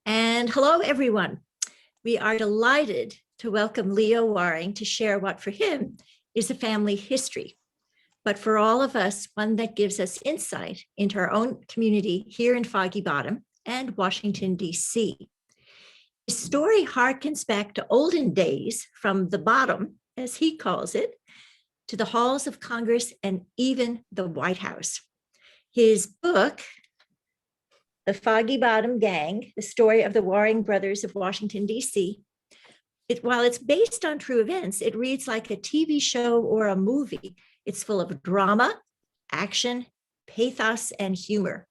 And hello, everyone. We are delighted to welcome Leo Waring to share what for him is a family history, but for all of us, one that gives us insight into our own community here in Foggy Bottom and Washington, D.C. His story harkens back to olden days, from the bottom, as he calls it, to the halls of Congress and even the White House. His book, The Foggy Bottom Gang, the story of the Waring brothers of Washington, D.C., while it's based on true events, it reads like a TV show or a movie. It's full of drama, action, pathos, and humor.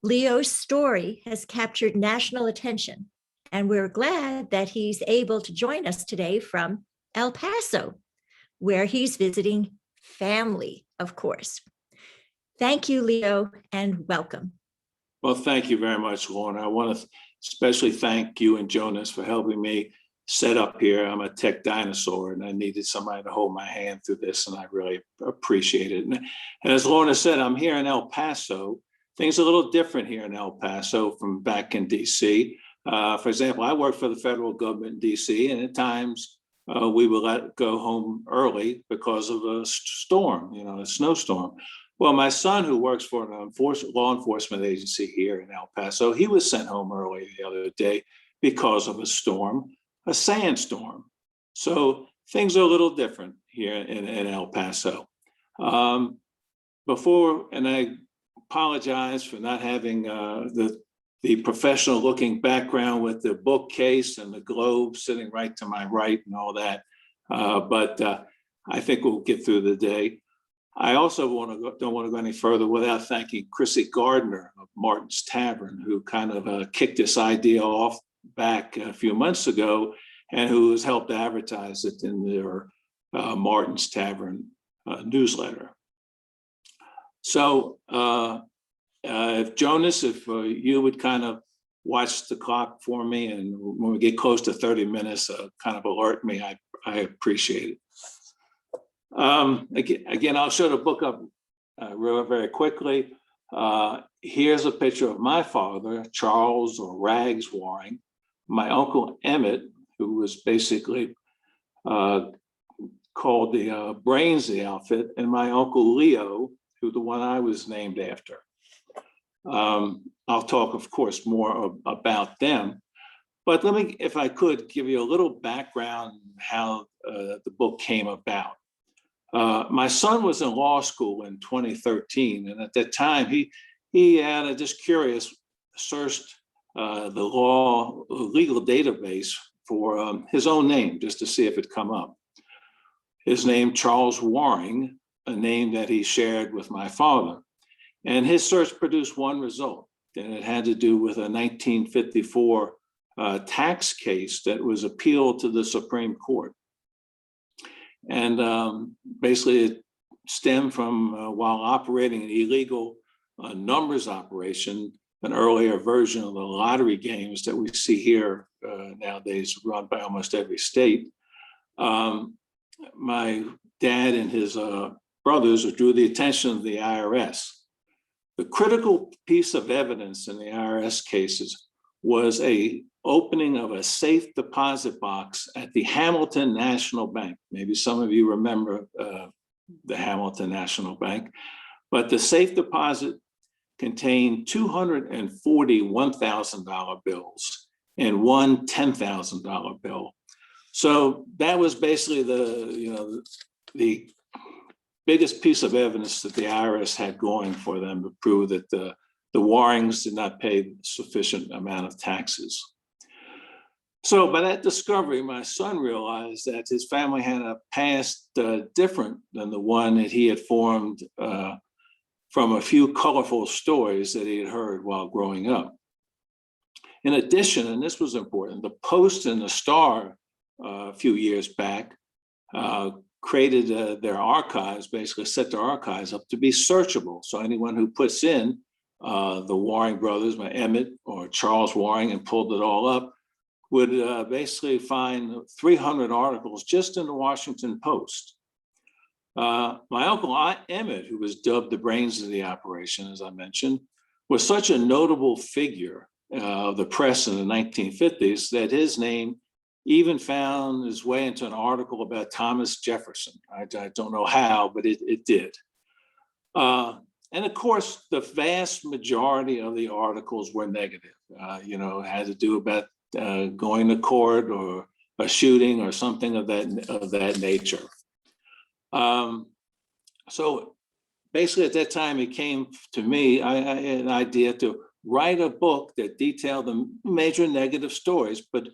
Leo's story has captured national attention, and we're glad that he's able to join us today from El Paso, where he's visiting family, of course. Thank you, Leo, and welcome. Well, thank you very much, Lorna. I want to especially thank you and Jonas for helping me set up here. I'm a tech dinosaur, and I needed somebody to hold my hand through this, and I really appreciate it. And as Lorna said, I'm here in El Paso. Things are a little different here in El Paso from back in DC. For example, I work for the federal government in DC, and at times we will go home early because of a storm, a snowstorm. Well, my son, who works for an law enforcement agency here in El Paso, he was sent home early the other day because of a storm, a sandstorm. So things are a little different here in El Paso. And I apologize for not having the professional looking background with the bookcase and the globe sitting right to my right and all that. But I think we'll get through the day. I also don't want to go any further without thanking Chrissy Gardner of Martin's Tavern, who kind of kicked this idea off back a few months ago, and who has helped advertise it in their Martin's Tavern newsletter. So if Jonas, if you would kind of watch the clock for me, and when we get close to 30 minutes, kind of alert me, I appreciate it. Again, I'll show the book up very quickly. Here's a picture of my father, Charles or Rags Waring, my uncle Emmett, who was basically called the brains of the outfit, and my uncle Leo, who the one I was named after. I'll talk, of course, more about them, but let me, if I could, give you a little background how the book came about. My son was in law school in 2013, and at that time he had just curious searched the legal database for his own name just to see if it come up. His name, Charles Waring, a name that he shared with my father, and his search produced one result, and it had to do with a 1954 tax case that was appealed to the Supreme Court. And basically it stemmed from while operating an illegal numbers operation, an earlier version of the lottery games that we see here nowadays, run by almost every state. My dad and his brothers drew the attention of the IRS. The critical piece of evidence in the IRS cases was a opening of a safe deposit box at the Hamilton National Bank. Maybe some of you remember the Hamilton National Bank, but the safe deposit contained 240 $1,000 bills and one $10,000 bill. So that was basically the biggest piece of evidence that the IRS had going for them to prove that the Warings did not pay sufficient amount of taxes. So by that discovery, my son realized that his family had a past different than the one that he had formed from a few colorful stories that he had heard while growing up. In addition, and this was important, the Post and the Star a few years back created their archives, basically set their archives up to be searchable. So anyone who puts in the Waring brothers, my Emmett or Charles Waring, and pulled it all up, would basically find 300 articles just in the Washington Post. My uncle Emmett, who was dubbed the brains of the operation, as I mentioned, was such a notable figure of the press in the 1950s that his name even found his way into an article about Thomas Jefferson. I don't know how, but it did. And of course, the vast majority of the articles were negative. It had to do about going to court or a shooting or something of that nature. So basically, at that time, it came to me. I had an idea to write a book that detailed the major negative stories, but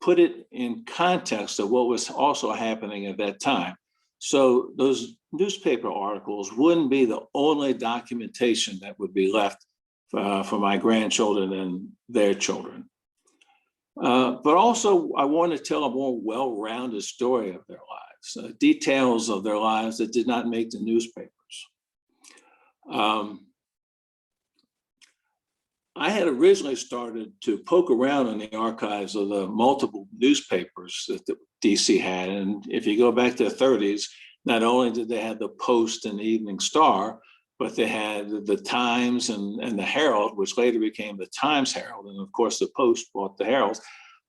put it in context of what was also happening at that time. So those newspaper articles wouldn't be the only documentation that would be left for my grandchildren and their children. But also, I want to tell a more well-rounded story of their lives, details of their lives that did not make the newspapers. I had originally started to poke around in the archives of the multiple newspapers that the DC had. And if you go back to the 30s, not only did they have the Post and the Evening Star, but they had the Times and the Herald, which later became the Times Herald. And of course, the Post bought the Herald.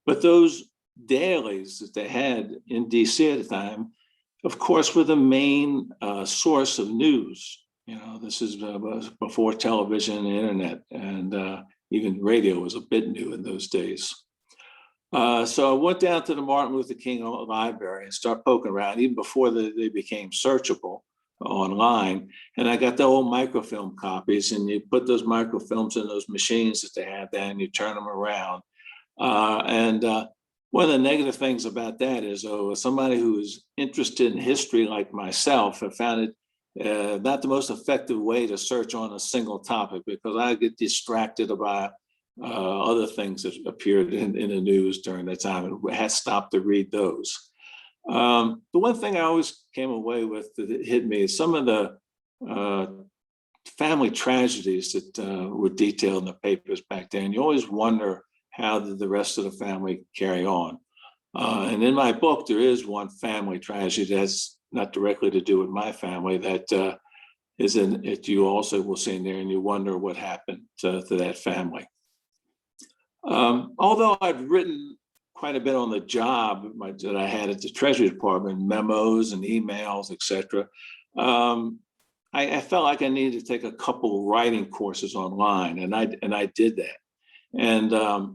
But those dailies that they had in DC at the time, of course, were the main source of news. This is before television and internet, and even radio was a bit new in those days. So I went down to the Martin Luther King Library and started poking around, even before they became searchable online. And I got the old microfilm copies, and you put those microfilms in those machines that they had then, and you turn them around. And one of the negative things about that is, somebody who is interested in history like myself, I found it not the most effective way to search on a single topic, because I get distracted by other things that appeared in the news during that time, and had stopped to read those. The one thing I always came away with that hit me is some of the family tragedies that were detailed in the papers back then. You always wonder, how did the rest of the family carry on? And in my book, there is one family tragedy that's not directly to do with my family that is in it. You also will see in there, and you wonder what happened to that family. Although I've written quite a bit on the job that I had at the Treasury Department, memos and emails, etc., I felt like I needed to take a couple writing courses online, and I did that. And I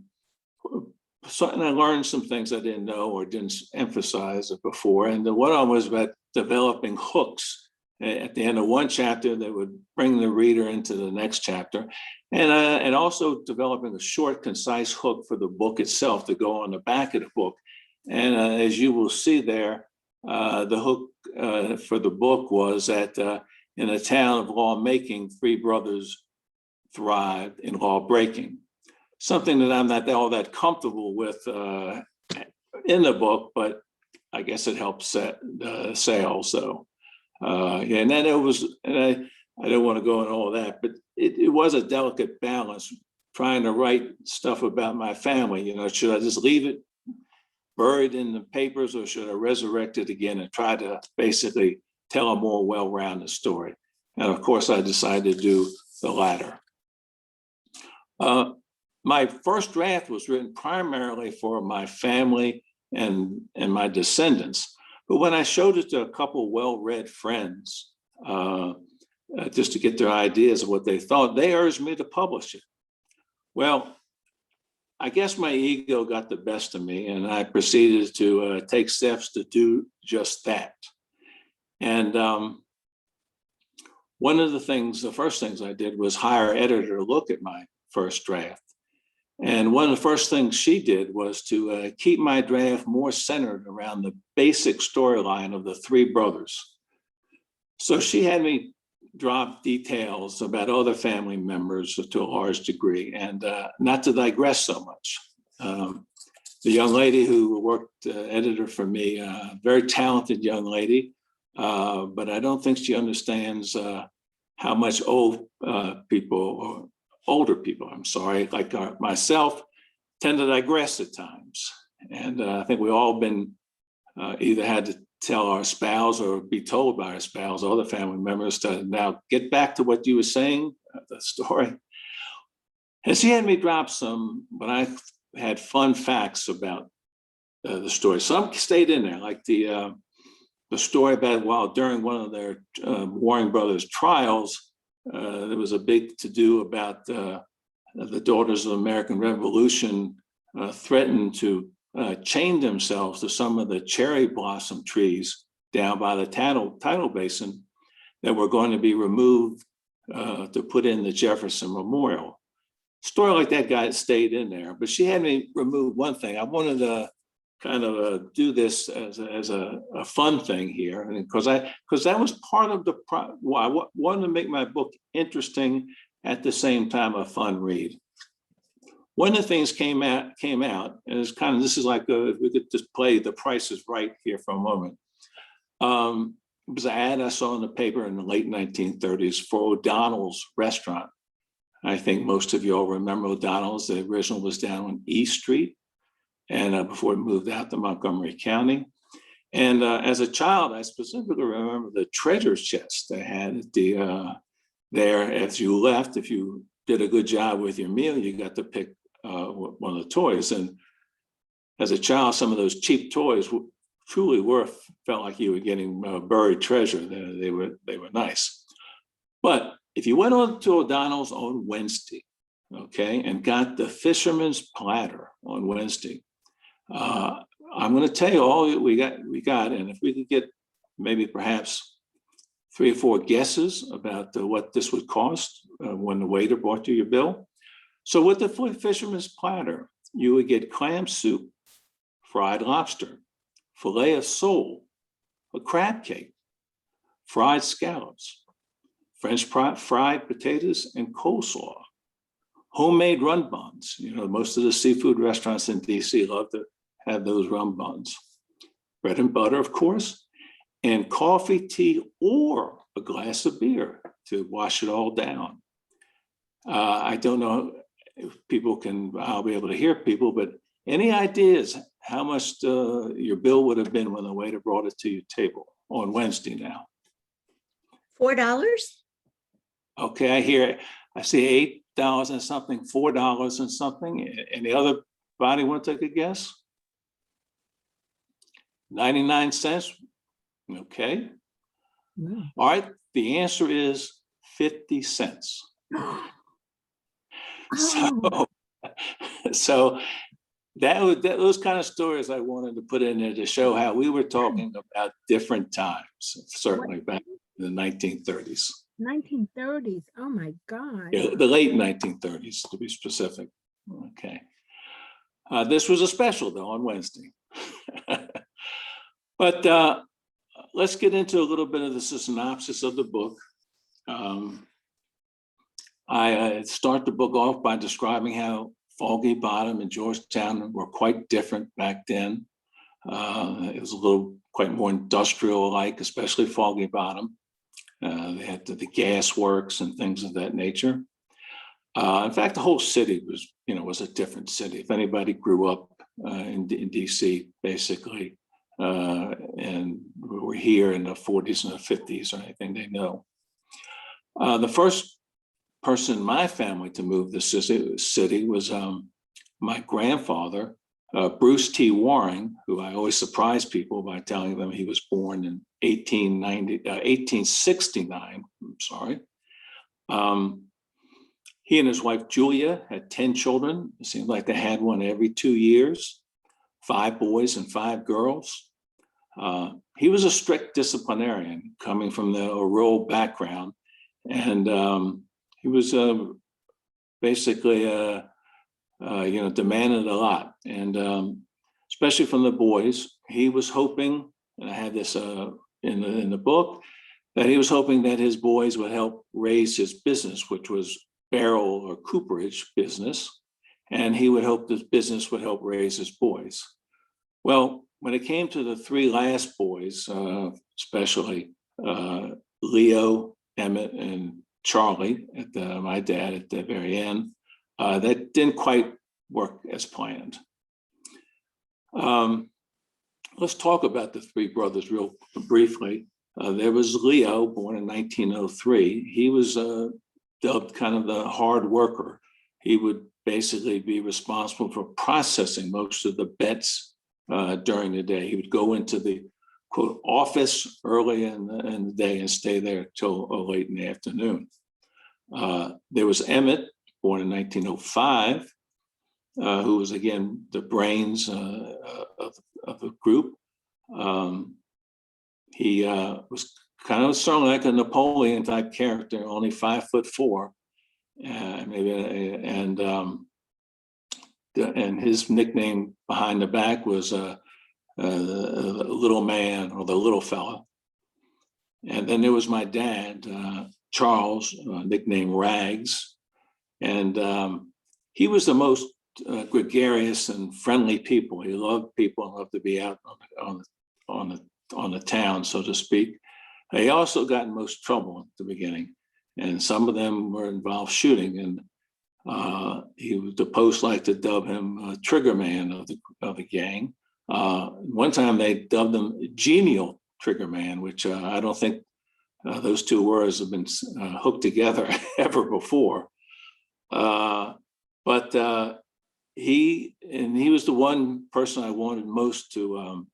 learned some things I didn't know or didn't emphasize before. And one of them was about developing hooks at the end of one chapter that would bring the reader into the next chapter, and also developing a short, concise hook for the book itself to go on the back of the book. And as you will see there, the hook for the book was that in a town of lawmaking, three brothers thrived in law breaking. Something that I'm not all that comfortable with in the book, but I guess it helps set sales. So, and then it was, and I don't want to go into all that, but it was a delicate balance trying to write stuff about my family. Should I just leave it buried in the papers, or should I resurrect it again and try to basically tell a more well-rounded story? And of course, I decided to do the latter. My first draft was written primarily for my family and my descendants. But when I showed it to a couple well-read friends, just to get their ideas of what they thought, they urged me to publish it. Well, I guess my ego got the best of me, and I proceeded to take steps to do just that. And one of the first things I did was hire an editor to look at my first draft. And one of the first things she did was to keep my draft more centered around the basic storyline of the three brothers. So she had me drop details about other family members to a large degree, and not to digress so much. The young lady who worked editor for me, very talented young lady, but I don't think she understands how much older people, I'm sorry, like myself, tend to digress at times. And I think we've all been either had to tell our spouse or be told by our spouse, other family members, to now get back to what you were saying, the story. And she had me drop some, but I had fun facts about the story. Some stayed in there, like the story about during one of their Warring Brothers trials, there was a big to-do about the Daughters of the American Revolution threatened to chain themselves to some of the cherry blossom trees down by the tidal basin that were going to be removed to put in the Jefferson Memorial. Story like that guy stayed in there, but she had me remove one thing. I wanted to kind of do this as a fun thing here, and because that was part of the why I wanted to make my book interesting at the same time a fun read. One of the things came out, and it's kind of, this is like if we could just play The Price is Right here for a moment. It was an ad I saw in the paper in the late 1930s for O'Donnell's restaurant. I think most of you all remember O'Donnell's. The original was down on East Street, and before it moved out to Montgomery County. And as a child, I specifically remember the treasure chest they had at there. As you left, if you did a good job with your meal, you got to pick one of the toys. And as a child, some of those cheap toys truly felt like you were getting buried treasure. They were nice. But if you went on to O'Donnell's on Wednesday, okay, and got the Fisherman's Platter on Wednesday, I'm going to tell you all that we got, and if we could get maybe perhaps 3 or 4 guesses about what this would cost when the waiter brought you your bill. So with the Fisherman's Platter, you would get clam soup, fried lobster, fillet of sole, a crab cake, fried scallops, French fried potatoes, and coleslaw, homemade rum buns. You know, most of the seafood restaurants in DC love to have those rum buns. Bread and butter, of course, and coffee, tea, or a glass of beer to wash it all down. I don't know if I'll be able to hear people, but any ideas how much your bill would have been when the waiter brought it to your table on Wednesday now? $4? Okay, I see $8 and something, $4 and something. And the other body want to take a guess? 99 cents. Okay. Wow. All right. The answer is 50 cents. Oh. So those kind of stories I wanted to put in there to show how we were talking about different times, certainly back in the 1930s. 1930s. Oh my God. Yeah, the late 1930s, to be specific. Okay. This was a special, though, on Wednesday. But let's get into a little bit of the synopsis of the book. I start the book off by describing how Foggy Bottom and Georgetown were quite different back then. It was quite more industrial-like, especially Foggy Bottom. They had the gas works and things of that nature. In fact, the whole city was a different city. If anybody grew up in DC, basically, and were here in the 40s and the 50s or anything, they know. The first person in my family to move the city was my grandfather, Bruce T. Waring, who I always surprise people by telling them he was born in 1869. I'm sorry. He and his wife, Julia, had 10 children. It seemed like they had one every 2 years, 5 boys and 5 girls. He was a strict disciplinarian coming from a rural background. And he was basically, demanded a lot. And especially from the boys, he was hoping, and I had this in the book, that he was hoping that his boys would help raise his business, which was barrel or cooperage business, and he would hope this business would help raise his boys. Well, when it came to the 3 last boys, especially Leo, Emmett, and Charlie, my dad at the very end, that didn't quite work as planned. Let's talk about the 3 brothers real briefly. There was Leo, born in 1903. He was dubbed kind of the hard worker. he would basically be responsible for processing most of the bets during the day. He would go into the quote office early in the day and stay there till late in the afternoon. There was Emmett, born in 1905, who was again the brains of the group. He was kind of strong, like a Napoleon type character, only 5'4", and his nickname behind the back was little man, or the little fella. And then there was my dad, Charles, nicknamed Rags, and he was the most gregarious and friendly people. He loved people and loved to be out on the town, so to speak. He also got in most trouble at the beginning, and some of them were involved shooting. And the Post liked to dub him Trigger Man of the gang. One time they dubbed him Genial Trigger Man, which I don't think those two words have been hooked together ever before. But he was the one person I wanted most to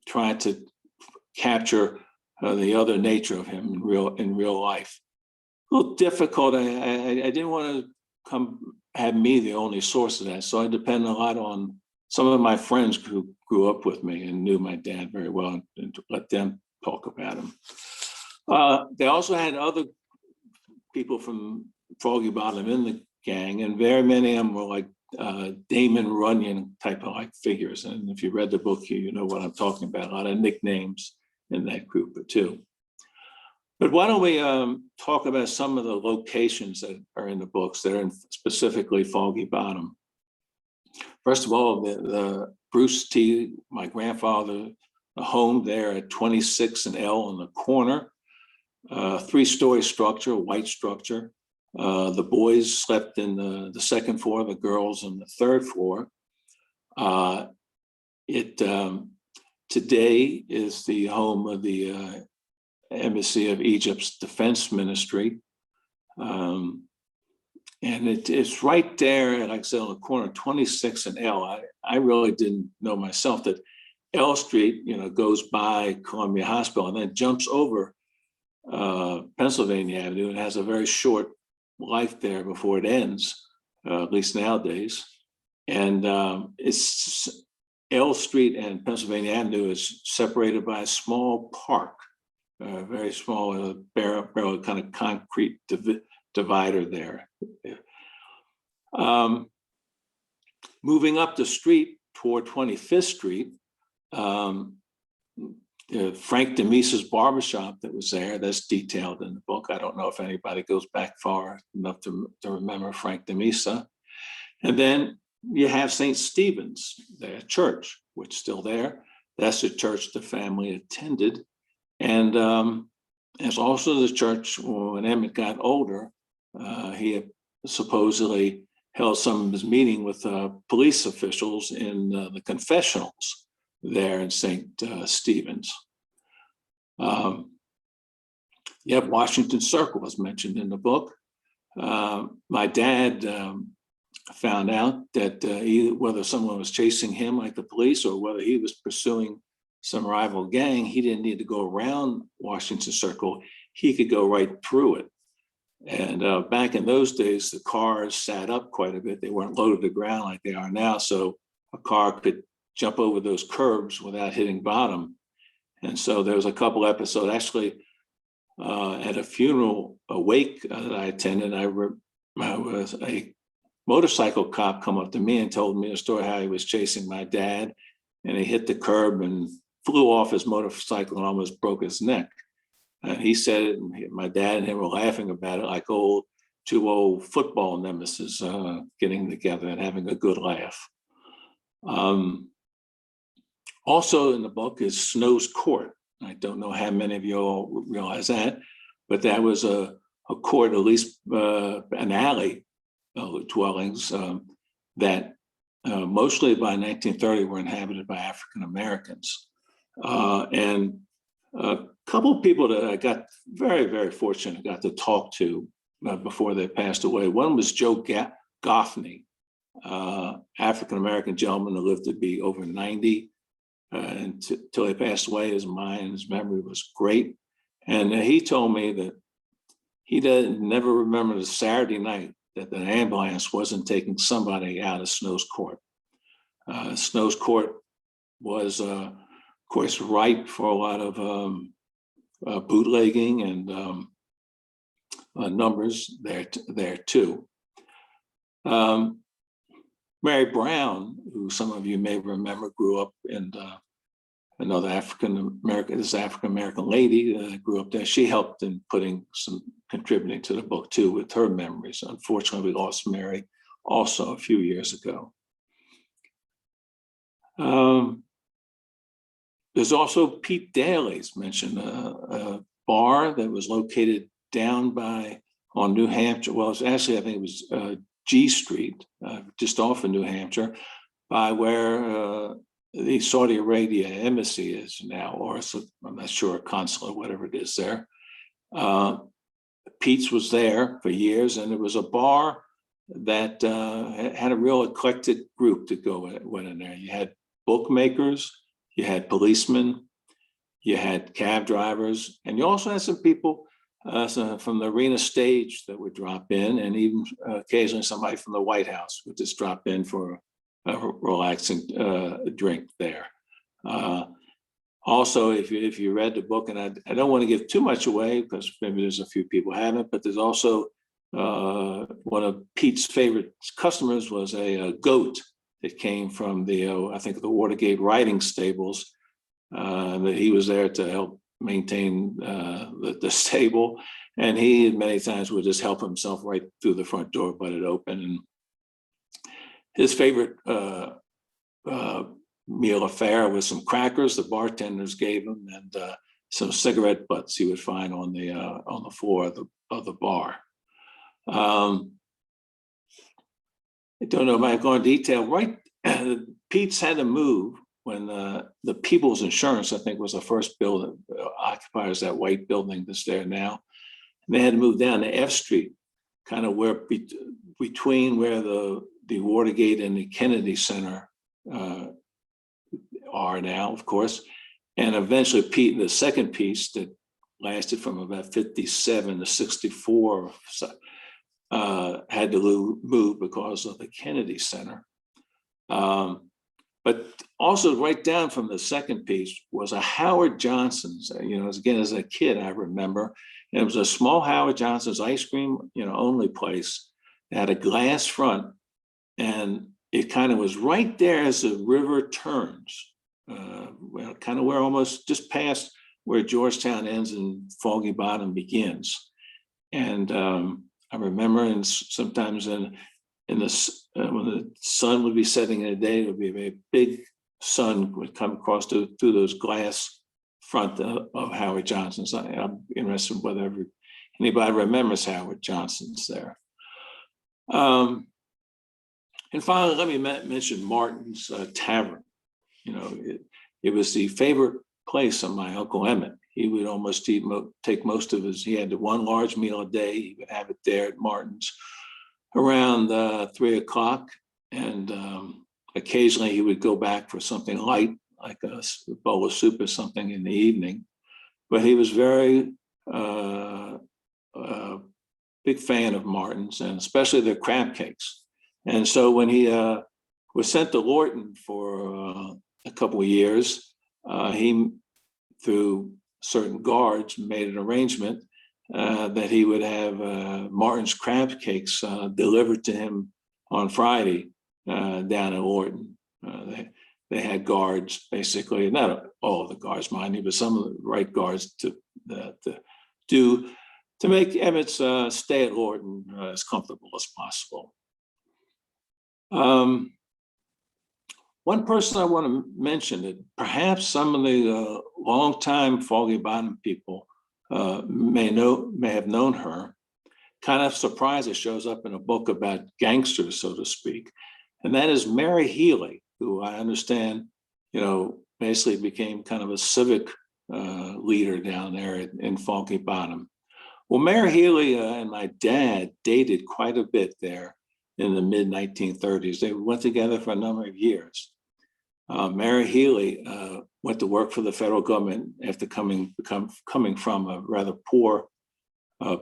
try to capture the other nature of him in real life. A little difficult. I didn't want to have me the only source of that, so I depended a lot on some of my friends who grew up with me and knew my dad very well, and to let them talk about him. They also had other people from Foggy Bottom in the gang, and very many of them were like Damon Runyon type of like figures. And if you read the book, you know what I'm talking about. A lot of nicknames in that group too. But why don't we talk about some of the locations that are in the books that are in specifically Foggy Bottom. First of all, the Bruce T., my grandfather, the home there at 26 and L on the corner, 3-story structure, white structure. The boys slept in the second floor, the girls on the third floor. It today is the home of the Embassy of Egypt's Defense Ministry. And it's right there, like I said, on the corner, 26 and L. I really didn't know myself that L Street, goes by Columbia Hospital and then jumps over Pennsylvania Avenue and has a very short life there before it ends, at least nowadays. And it's L Street and Pennsylvania Avenue is separated by a small park, very small, barely kind of concrete divider there. Moving up the street toward 25th Street, Frank DeMisa's barbershop that was there, that's detailed in the book. I don't know if anybody goes back far enough to remember Frank DeMisa. And then you have St. Stephen's, their church, which is still there. That's the church the family attended. And it's also the church when Emmett got older, he had supposedly held some of his meeting with police officials in the confessionals there in St. Stephen's. Washington Circle was mentioned in the book. My dad found out that whether someone was chasing him like the police or whether he was pursuing some rival gang, he didn't need to go around Washington Circle. He could go right through it. And back in those days, the cars sat up quite a bit. They weren't low to the ground like they are now. So a car could jump over those curbs without hitting bottom. And so there was a couple episodes, actually at a funeral, a wake that I attended, I was a motorcycle cop come up to me and told me a story how he was chasing my dad and he hit the curb and flew off his motorcycle and almost broke his neck. And he said it, and my dad and him were laughing about it like two old football nemesis getting together and having a good laugh. Also in the book is Snow's Court. I don't know how many of you all realize that, but that was a court, at least an alley dwellings that mostly by 1930 were inhabited by African Americans. And a couple of people that I got very, very fortunate got to talk to before they passed away. One was Joe Goffney, African-American gentleman who lived to be over 90 until he passed away. His mind, his memory was great. And he told me that he never remembered a Saturday night that the ambulance wasn't taking somebody out of Snow's Court. Snow's Court was, of course, ripe for a lot of bootlegging and numbers there too. Mary Brown, who some of you may remember, grew up in another African-American lady grew up there. She helped in contributing to the book too with her memories. Unfortunately, we lost Mary also a few years ago. There's also Pete Daly's mentioned, a bar that was located down on New Hampshire. Well, it's actually, I think it was G Street, just off of New Hampshire, by where the Saudi Arabia embassy is now, or I'm not sure, a consulate, whatever it is there. Pete's was there for years, and it was a bar that had a real eclectic group that went in there. You had bookmakers, you had policemen, you had cab drivers, and you also had some people from the arena stage that would drop in, and even occasionally somebody from the White House would just drop in for a relaxing drink there. Also, if you read the book, and I don't want to give too much away because maybe there's a few people haven't, but there's also one of Pete's favorite customers was a goat that came from I think the Watergate riding stables. That he was there to help maintain the stable, and he many times would just help himself right through the front door, butt it open. And his favorite meal of fare was some crackers the bartenders gave him, and some cigarette butts he would find on the floor of the bar. I don't know if I go in detail. Right, Pete's had to move when the People's Insurance, I think, was the first building occupiers, that white building that's there now. And they had to move down to F Street, kind of where between where the Watergate and the Kennedy Center are now, of course. And eventually Pete, the second piece that lasted from about 57 to 64, had to move because of the Kennedy Center. But also right down from the second piece was a Howard Johnson's, again, as a kid, I remember. And it was a small Howard Johnson's ice cream, only place. It had a glass front, and it kind of was right there as the river turns, kind of where almost just past where Georgetown ends and Foggy Bottom begins. And I remember, and sometimes when the sun would be setting in the day, it would be a very big sun would come across through those glass front of Howard Johnson's. I'm interested in whether anybody remembers Howard Johnson's there. And finally, let me mention Martin's Tavern. It was the favorite place of my Uncle Emmett. He would almost take most of he had one large meal a day. He would have it there at Martin's around 3 o'clock. And occasionally he would go back for something light, like a bowl of soup or something in the evening. But he was very big fan of Martin's, and especially their crab cakes. And so when he was sent to Lorton for a couple of years, he, through certain guards, made an arrangement that he would have Martin's crab cakes delivered to him on Friday down in Lorton. They had guards, basically, not all of the guards, mind you, but some of the right guards to make Emmett's stay at Lorton as comfortable as possible. One person I want to mention that perhaps some of the longtime Foggy Bottom people may have known her. Kind of surprised it shows up in a book about gangsters, so to speak, and that is Mary Healy, who I understand, basically became kind of a civic leader down there in Foggy Bottom. Well, Mary Healy and my dad dated quite a bit there. in the mid 1930s. They went together for a number of years. Mary Healy went to work for the federal government after coming from a rather poor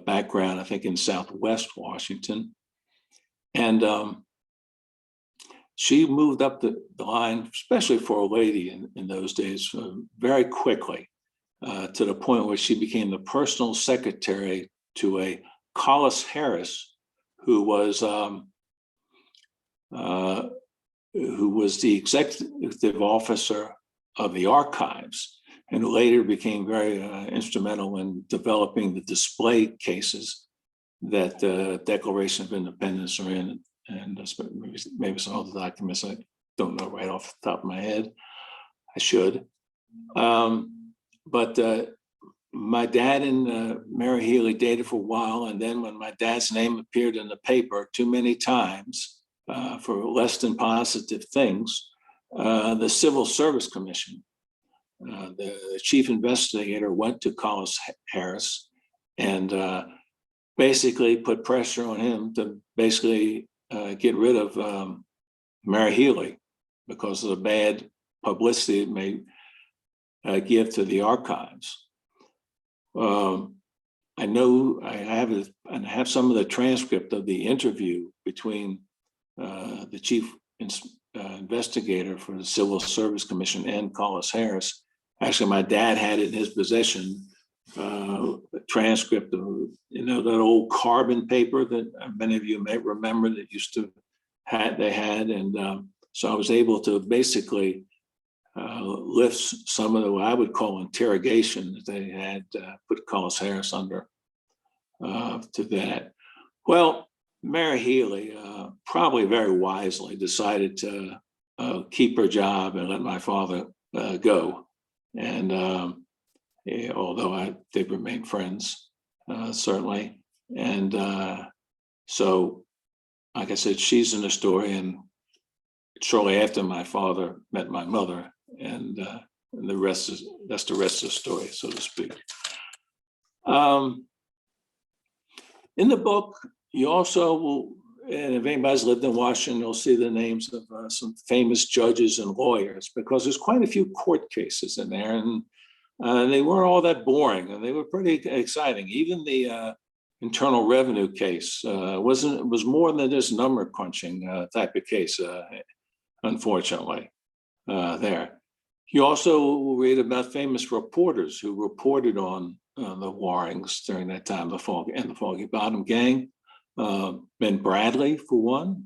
background, I think in Southwest Washington. And she moved up the line, especially for a lady in those days, very quickly, to the point where she became the personal secretary to a Collis Harris, who was the executive officer of the archives, and who later became very instrumental in developing the display cases that the Declaration of Independence are in, and maybe some other documents I don't know right off the top of my head. I should. But my dad and Mary Healy dated for a while, and then when my dad's name appeared in the paper too many times for less than positive things, the Civil Service Commission, the chief investigator, went to Collis Harris and basically put pressure on him to basically get rid of Mary Healy because of the bad publicity it may give to the archives. I know I have some of the transcript of the interview between the chief investigator for the Civil Service Commission and Collis Harris. Actually, my dad had it in his possession, a transcript of, that old carbon paper that many of you may remember that they had. And so I was able to basically lift some of the, what I would call interrogation that they had put Collis Harris under to that. Well, Mary Healy probably very wisely decided to keep her job and let my father go. And although they remained friends, certainly. And so, like I said, she's in the story. And shortly after, my father met my mother, and that's the rest of the story, so to speak. In the book, you also will, and if anybody's lived in Washington, you'll see the names of some famous judges and lawyers, because there's quite a few court cases in there, and they weren't all that boring, and they were pretty exciting. Even the Internal Revenue case was more than just number crunching type of case, unfortunately. There, you also will read about famous reporters who reported on the Warings during that time, the Foggy Bottom gang. Ben Bradley, for one,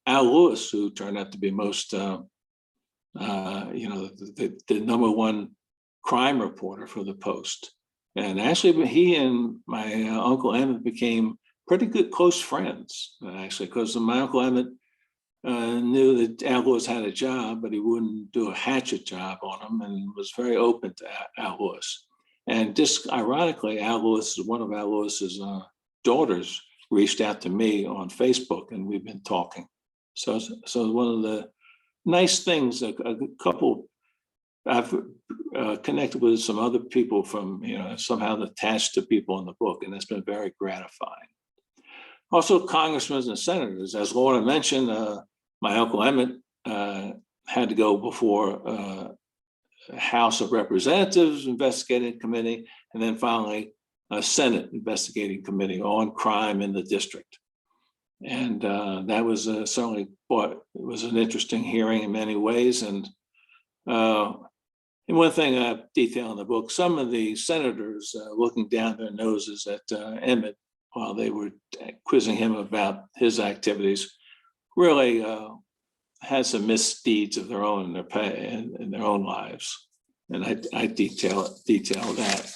Al Lewis, who turned out to be most, the number one crime reporter for the Post. And actually, he and my Uncle Emmett became pretty good close friends, actually, because my Uncle Emmett knew that Al Lewis had a job, but he wouldn't do a hatchet job on him, and was very open to Al Lewis. And just ironically, one of Al Lewis's daughters reached out to me on Facebook, and we've been talking. So one of the nice things, a couple, I've connected with some other people from, somehow attached to people in the book, and it's been very gratifying. Also, congressmen and senators, as Laura mentioned, my Uncle Emmett had to go before House of Representatives Investigating Committee, and then finally a Senate Investigating Committee on crime in the district. And that was certainly, it was an interesting hearing in many ways. And one thing I detail in the book, some of the senators looking down their noses at Emmett while they were quizzing him about his activities, really had some misdeeds of their own in their own lives, and I detail that.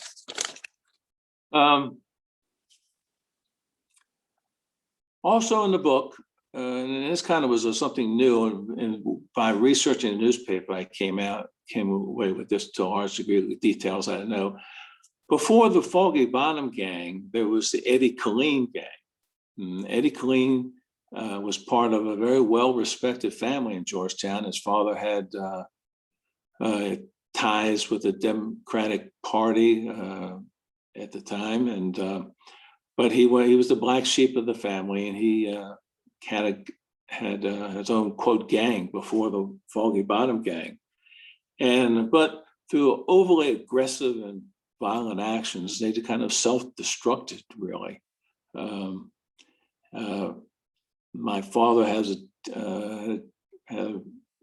Also in the book, and this kind of was something new, and by researching the newspaper, I came away with this to a large degree of the details I know. Before the Foggy Bottom gang, there was the Eddie Killeen gang. And Eddie Killeen was part of a very well-respected family in Georgetown. His father had ties with the Democratic Party at the time, and but he was the black sheep of the family, and he had his own quote gang before the Foggy Bottom gang, but through overly aggressive and violent actions, they kind of self-destructed really. My father has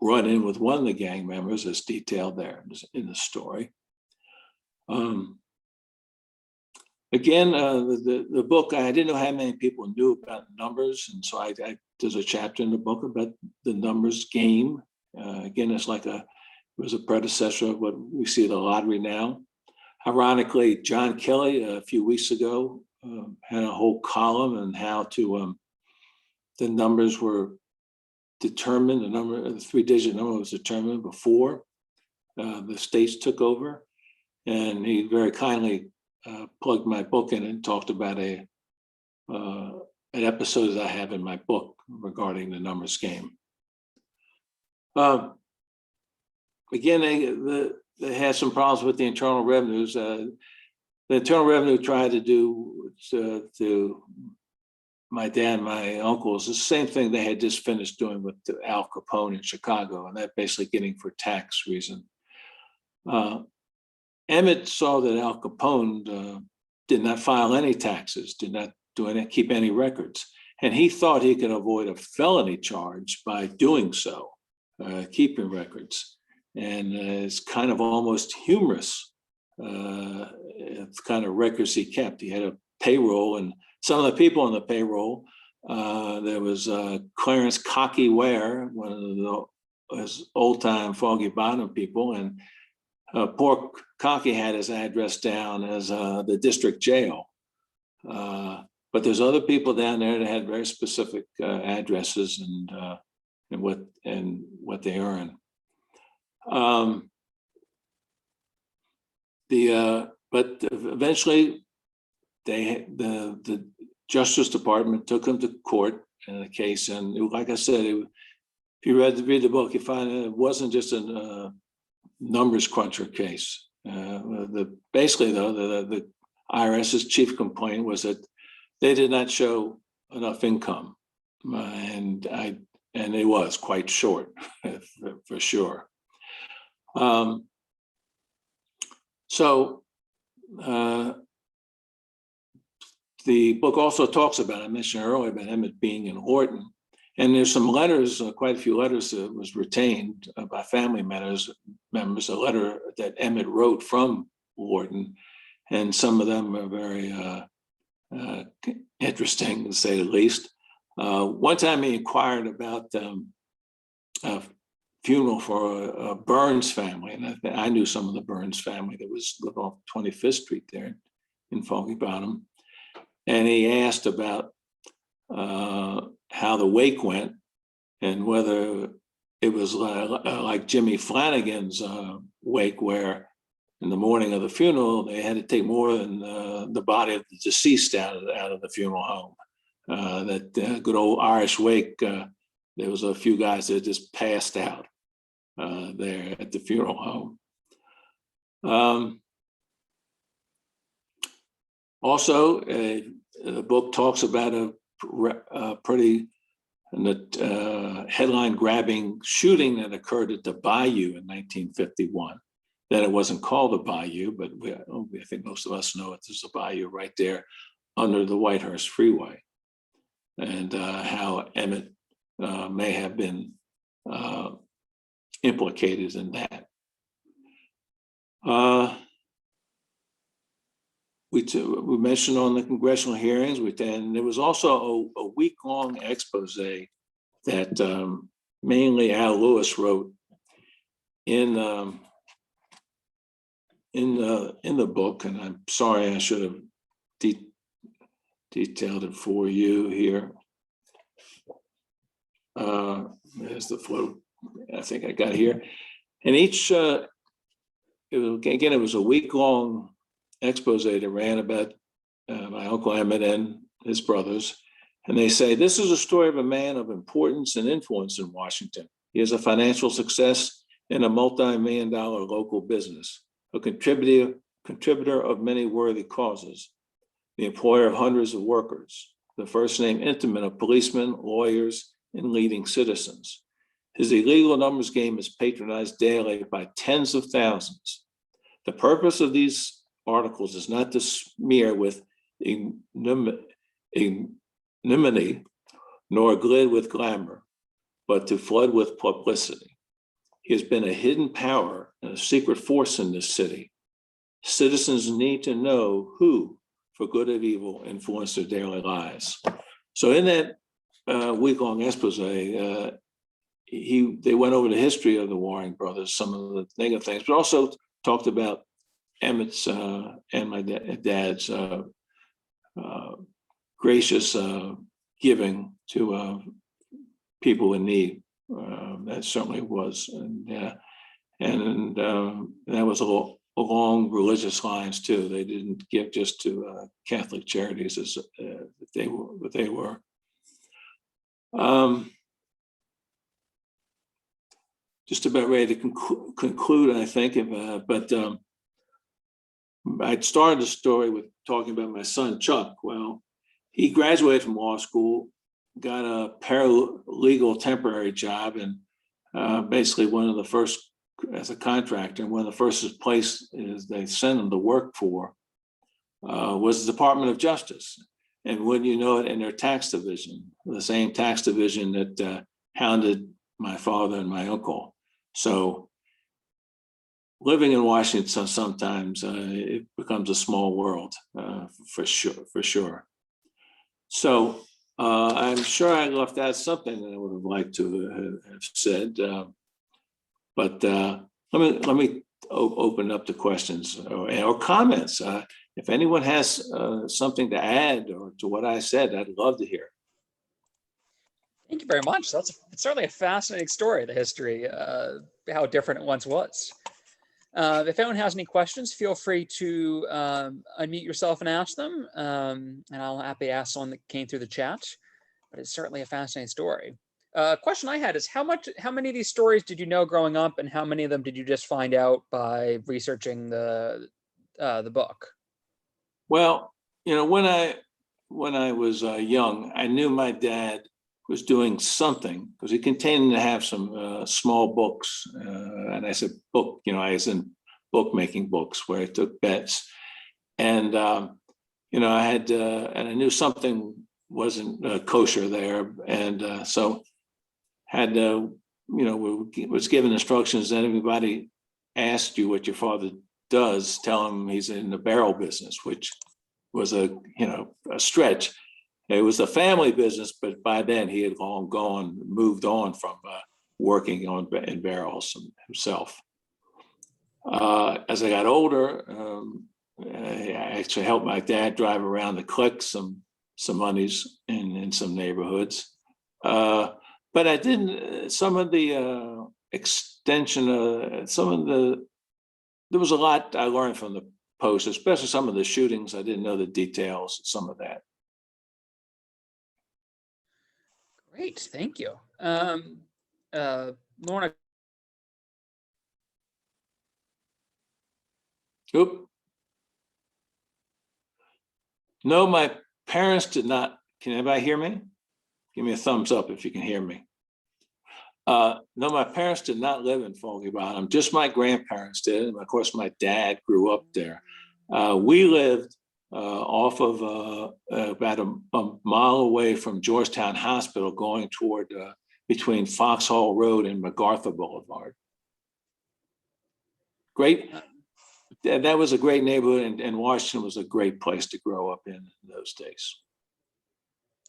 run in with one of the gang members, as detailed there in the story. Again, the book, I didn't know how many people knew about numbers, and so there's a chapter in the book about the numbers game. Again, it was a predecessor of what we see at the lottery now. Ironically, John Kelly a few weeks ago had a whole column on how the numbers were determined. The three-digit number was determined before the states took over, and he very kindly plugged my book in and talked about an episode that I have in my book regarding the numbers game. Again, they had some problems with the internal revenues. The Internal Revenue tried to do to my dad and my uncles the same thing they had just finished doing with Al Capone in Chicago, and that basically getting for tax reason. Emmett saw that Al Capone did not file any taxes, did not keep any records, and he thought he could avoid a felony charge by doing so, keeping records. And it's kind of almost humorous. It's kind of records he kept. He had a payroll, and some of the people on the payroll, there was Clarence Cocky Ware, one of his old-time Foggy Bottom people, and poor Cocky had his address down as the district jail. But there's other people down there that had very specific addresses and what they earn. But eventually, the Justice Department took him to court in a case, and like I said, if you read the book, you find it wasn't just a numbers cruncher case. Basically, though, the IRS's chief complaint was that they did not show enough income, and it was quite short, for sure. The book also talks about, I mentioned earlier, about Emmett being in Horton, and there's some letters, quite a few letters that was retained by family members, a letter that Emmett wrote from Horton, and some of them are very interesting, to say the least. One time he inquired about a funeral for a Burns family, and I knew some of the Burns family that lived off 25th Street there in Foggy Bottom, and he asked about how the wake went and whether it was like Jimmy Flanagan's wake, where in the morning of the funeral they had to take more than the body of the deceased out of the funeral home. That good old Irish wake, there was a few guys that just passed out there at the funeral home. Also, the book talks about a pretty headline-grabbing shooting that occurred at the Bayou in 1951. Then it wasn't called the Bayou, but I think most of us know it. There's a Bayou right there under the Whitehurst Freeway, and how Emmett may have been implicated in that. We mentioned on the congressional hearings, and there was also a week-long expose that mainly Al Lewis wrote in the book, and I'm sorry, I should have detailed it for you here. There's the float. I think I got here. And each, it was a week-long expose that ran about my Uncle Emmett and his brothers. And they say, this is a story of a man of importance and influence in Washington. He has a financial success in a multi-million-dollar local business, a contributor of many worthy causes, the employer of hundreds of workers, the first name intimate of policemen, lawyers, and leading citizens. His illegal numbers game is patronized daily by tens of thousands. The purpose of these articles is not to smear with ignominy nor glid with glamour, but to flood with publicity. He has been a hidden power and a secret force in this city. Citizens need to know who, for good or evil, influence their daily lives. So in that week-long expose, they went over the history of the Waring brothers, some of the negative things, but also talked about Emmett's and my dad's gracious giving to people in need. That certainly was, and that was along religious lines too. They didn't give just to Catholic charities as they were. Just about ready to conclude, I think, but I started the story with talking about my son, Chuck. Well, he graduated from law school, got a paralegal temporary job, and basically one of the first, as a contractor, one of the first places they sent him to work for was the Department of Justice. And when you know it, in their tax division, the same tax division that hounded my father and my uncle. So living in Washington, sometimes it becomes a small world, for sure. So I'm sure I left out something that I would have liked to have said, but let me open up to questions or comments. If anyone has something to add or to what I said, I'd love to hear. Thank you very much. It's certainly a fascinating story, the history, how different it once was. If anyone has any questions, feel free to unmute yourself and ask them. And I'll happy to ask someone that came through the chat, but it's certainly a fascinating story. Question I had is how many of these stories did you know growing up, and how many of them did you just find out by researching the book? Well, you know, when I was young, I knew my dad was doing something because he continued to have some small books, and I said book, you know, I was in bookmaking books where I took bets, and you know, I had and I knew something wasn't kosher there, and so had you know, was given instructions that everybody asked you what your father does, tell him he's in the barrel business, which was a stretch. It was a family business, but by then he had moved on from working in barrels himself. As I got older, I actually helped my dad drive around to collect some monies in some neighborhoods. But I didn't, some of the extension, there was a lot I learned from the post, especially some of the shootings. I didn't know the details, some of that. Great, thank you. Lorna. Oop. No, my parents did not. Can anybody hear me? Give me a thumbs up if you can hear me. No, my parents did not live in Foggy Bottom. Just my grandparents did. And of course, my dad grew up there. We lived off of about a mile away from Georgetown Hospital, going toward between Foxhall Road and MacArthur Boulevard. Great. That was a great neighborhood, and Washington was a great place to grow up in those days.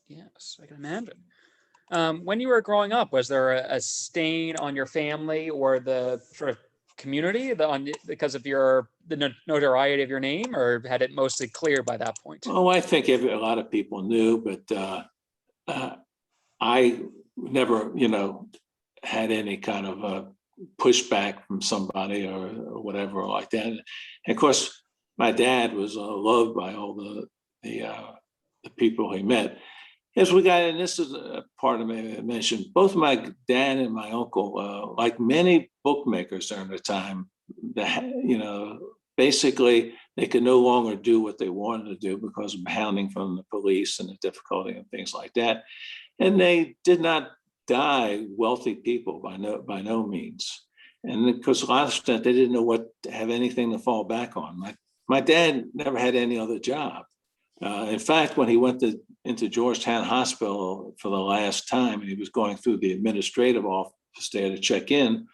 Yes, I can imagine. When you were growing up, was there a stain on your family or the sort of community because of the notoriety of your name, or had it mostly cleared by that point? Oh, I think a lot of people knew, but I never, had any kind of pushback from somebody or whatever like that. And of course, my dad was loved by all the people he met. As we got in, this is a part of me I mentioned, both my dad and my uncle, like many bookmakers during the time, basically they could no longer do what they wanted to do because of hounding from the police and the difficulty and things like that. And they did not die wealthy people by no means. And because a lot of stuff, they didn't know what to have anything to fall back on. My dad never had any other job. In fact, when he went into Georgetown Hospital for the last time, and he was going through the administrative office there to check in,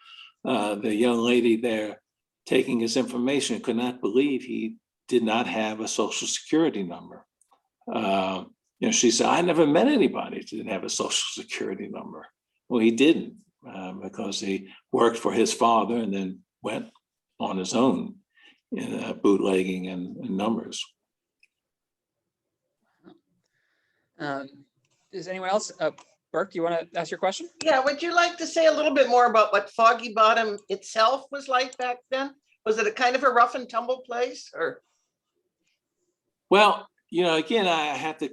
the young lady there taking his information could not believe he did not have a social security number. She said, I never met anybody who didn't have a social security number. Well, he didn't because he worked for his father and then went on his own in bootlegging and numbers. Does anyone else? Burke, you want to ask your question? Yeah, would you like to say a little bit more about what Foggy Bottom itself was like back then? Was it a kind of a rough and tumble place, or? Well, again, I have to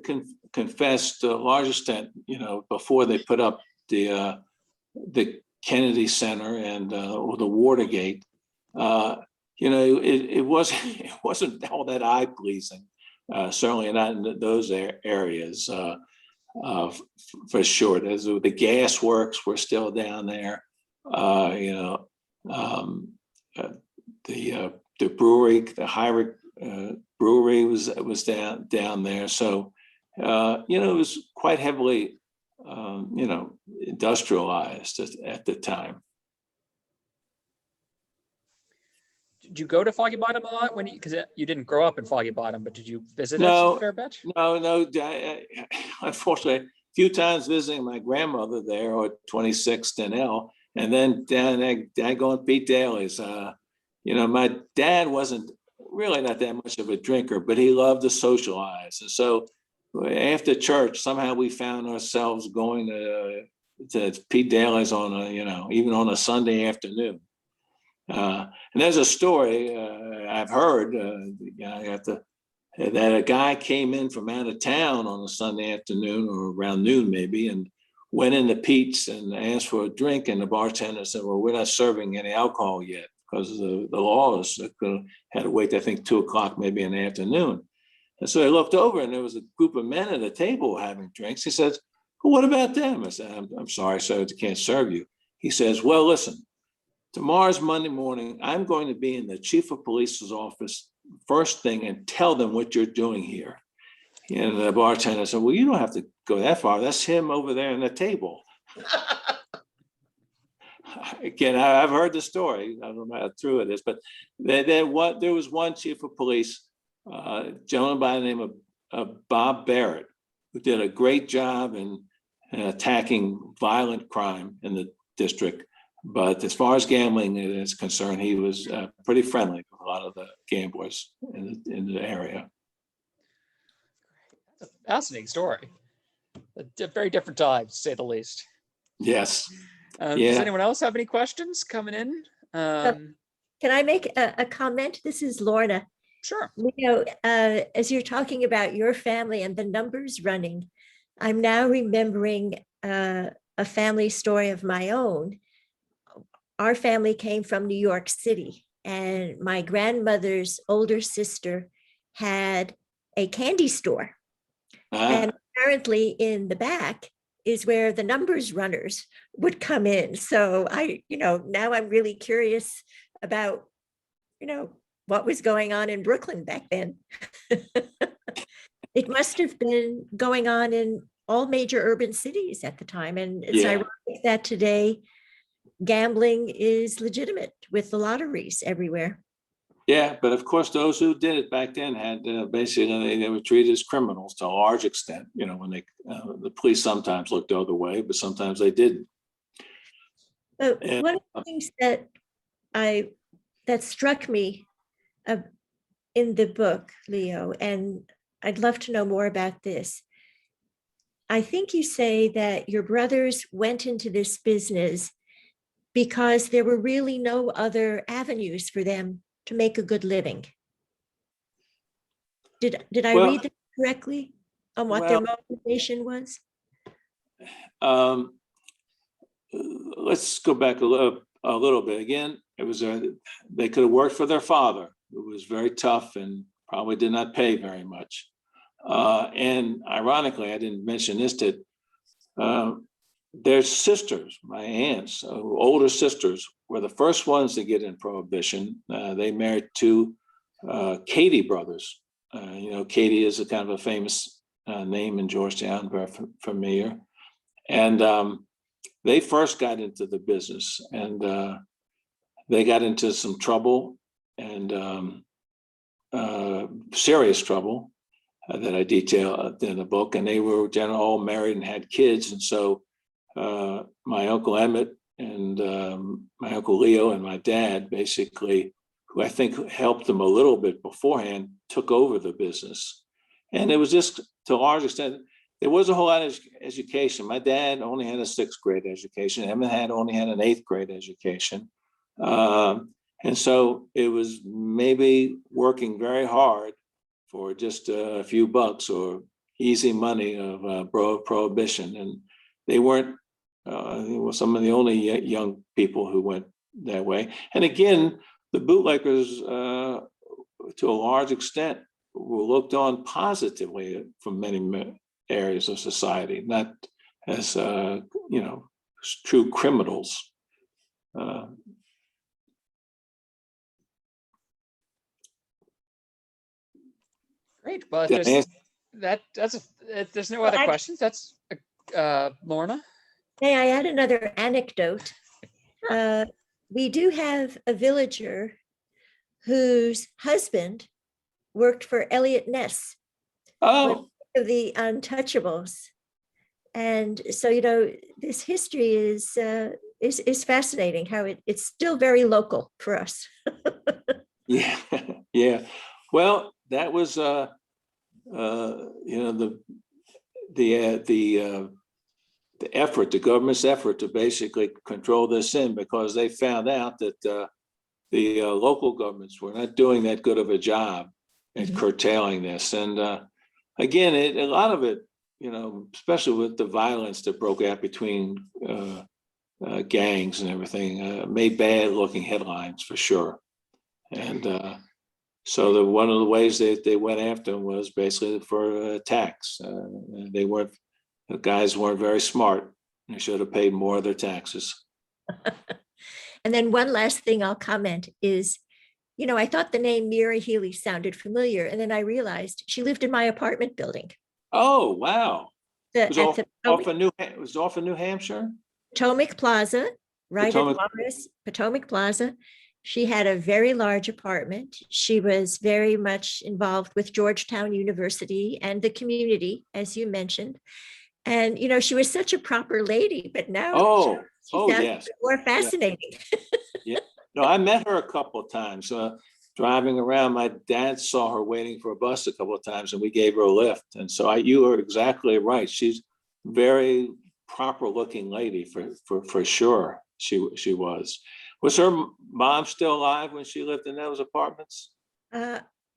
confess to a large extent, before they put up the Kennedy Center and or the Watergate, it wasn't all that eye pleasing. Certainly not in those areas. For sure, the gas works were still down there. The brewery, the Heinrich brewery was down there. So it was quite heavily industrialized at the time. Did you go to Foggy Bottom a lot because you didn't grow up in Foggy Bottom, but did you visit it No, a fair bit? No. Unfortunately, a few times visiting my grandmother there, or 26th and L, and then down there, going Pete Daly's. My dad wasn't really not that much of a drinker, but he loved to socialize, and so after church, somehow we found ourselves going to Pete Daly's on even on a Sunday afternoon. And there's a story I've heard that a guy came in from out of town on a Sunday afternoon or around noon maybe, and went into Pete's and asked for a drink, and the bartender said, well, we're not serving any alcohol yet because of the laws. Had to wait, I think, 2:00 maybe in the afternoon. And so I looked over and there was a group of men at a table having drinks. He says, well, what about them? I said, I'm sorry, sir, I can't serve you. He says, well, listen, tomorrow's Monday morning, I'm going to be in the chief of police's office first thing and tell them what you're doing here. And the bartender said, well, you don't have to go that far. That's him over there on the table. Again, I've heard the story. I don't know how true it is, but there was one chief of police, a gentleman by the name of Bob Barrett, who did a great job in attacking violent crime in the district. But as far as gambling is concerned, he was pretty friendly with a lot of the gamblers in the area. That's a fascinating story. A very different time, to say the least. Yes. Does anyone else have any questions coming in? Can I make a comment? This is Lorna. Sure. As you're talking about your family and the numbers running, I'm now remembering a family story of my own. Our family came from New York City, and my grandmother's older sister had a candy store. And apparently in the back is where the numbers runners would come in. So now I'm really curious about, what was going on in Brooklyn back then. It must have been going on in all major urban cities at the time. And it's ironic that today gambling is legitimate with the lotteries everywhere. Yeah, but of course, those who did it back then had basically they were treated as criminals to a large extent. When the police sometimes looked the other way, but sometimes they didn't. But one of the things that struck me in the book, Leo, and I'd love to know more about this. I think you say that your brothers went into this business because there were really no other avenues for them to make a good living. Did I read that correctly on what their motivation was? Let's go back a little bit. Again, it was they could have worked for their father It was very tough and probably did not pay very much. And ironically, I didn't mention this, that their sisters, my aunts, older sisters, were the first ones to get in Prohibition. They married two Katie brothers. Katie is a kind of a famous name in Georgetown, very familiar. And they first got into the business, and they got into some trouble, and serious trouble that I detail in the book. And they were generally all married and had kids. And so my Uncle Emmett and my Uncle Leo and my dad, basically, who I think helped them a little bit beforehand, took over the business. And it was just, to a large extent, there was a whole lot of education. My dad only had a 6th grade education. Emmett only had an 8th grade education. And so it was maybe working very hard for just a few bucks or easy money of Prohibition. And they weren't some of the only young people who went that way. And again, the bootleggers, to a large extent, were looked on positively from many areas of society, not as true criminals. Great. Well, if there's no other questions, that's Lorna. May I add another anecdote? We do have a villager whose husband worked for Eliot Ness, Oh, of the Untouchables. And so, this history is fascinating, how it's still very local for us. yeah, yeah. Well, that was the effort, the government's effort to basically control this in, because they found out that the local governments were not doing that good of a job at curtailing this. And again, a lot of it, especially with the violence that broke out between gangs and everything, made bad looking headlines for sure. And so one of the ways they went after them was basically for tax. The guys weren't very smart. They should have paid more of their taxes. And then one last thing I'll comment is, I thought the name Mira Healy sounded familiar, and then I realized she lived in my apartment building. Oh, wow. It was At the off in New Hampshire? Potomac Plaza, right Potomac. at Potomac Plaza. She had a very large apartment. She was very much involved with Georgetown University and the community, as you mentioned. And, she was such a proper lady, but now she sounds Yes. more fascinating. Yeah. No, I met her a couple of times driving around. My dad saw her waiting for a bus a couple of times, and we gave her a lift. And so you are exactly right. She's very proper looking lady for sure. She was. Was her mom still alive when she lived in those apartments?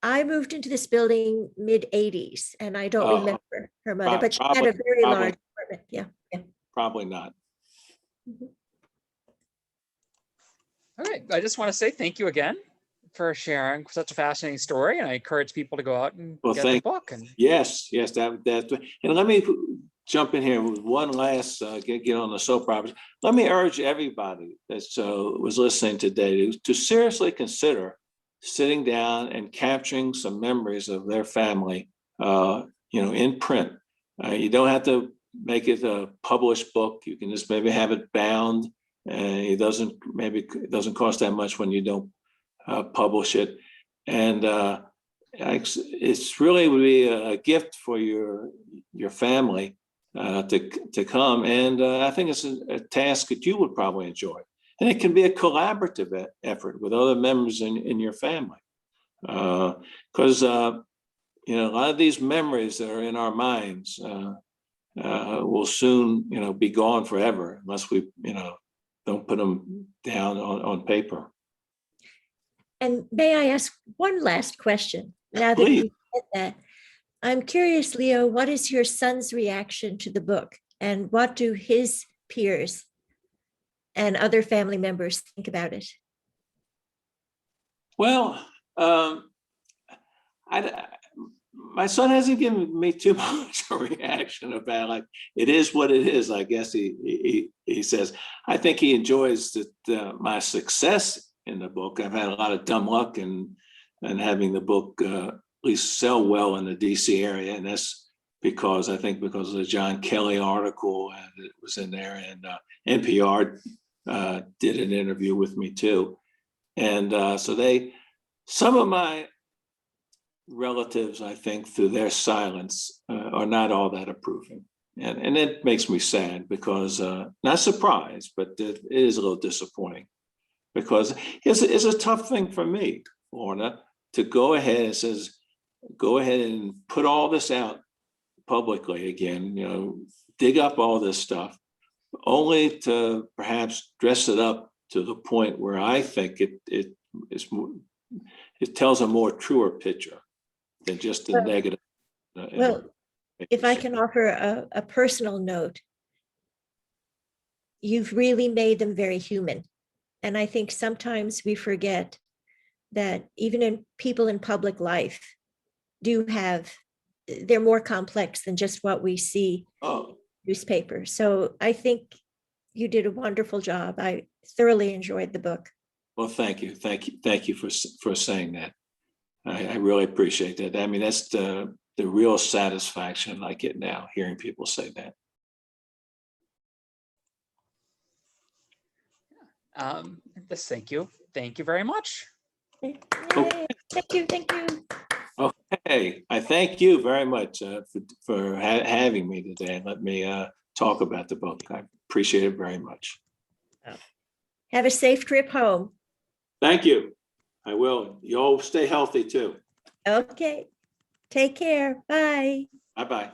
I moved into this building mid-'80s, and I don't remember her mother, but she had a very large apartment. Yeah. Probably not. All right. I just want to say thank you again for sharing such a fascinating story, and I encourage people to go out and get the book. And yes, that. And let me jump in here with one last get on the soap operas. Let me urge everybody that was listening today to seriously consider sitting down and capturing some memories of their family, in print. You don't have to make it a published book. You can just maybe have it bound. It doesn't cost that much when you don't publish it. And it's really would be a gift for your family to come. And I think it's a task that you would probably enjoy. And it can be a collaborative effort with other members in your family. Because, a lot of these memories that are in our minds will soon, be gone forever unless we, don't put them down on paper. And may I ask one last question? Now that Please. you said that, I'm curious, Leo, what is your son's reaction to the book, and what do his peers and other family members think about it? Well, I, my son hasn't given me too much a reaction about, like, it is what it is. I guess he says, I think he enjoys my success in the book. I've had a lot of dumb luck and having the book at least sell well in the DC area. And that's because of the John Kelly article that was in there, and NPR did an interview with me too. And so some of my relatives, I think, through their silence, are not all that approving. And it makes me sad because, not surprised, but it is a little disappointing, because it's a tough thing for me, Lorna, to go ahead and put all this out publicly again, dig up all this stuff, only to perhaps dress it up to the point where I think it tells a more truer picture than just the negative. Well, if I can offer a personal note, you've really made them very human. And I think sometimes we forget that even people in public life they're more complex than just what we see in newspapers. So I think you did a wonderful job. I thoroughly enjoyed the book. Well, thank you for saying that. I really appreciate that. I mean, that's the real satisfaction I get now, hearing people say that. Thank you. Thank you very much. Yay. Thank you. Okay, I thank you very much for having me today and let me talk about the book. I appreciate it very much. Have a safe trip home. Thank you. I will. You all stay healthy too. Okay. Take care. Bye. Bye-bye.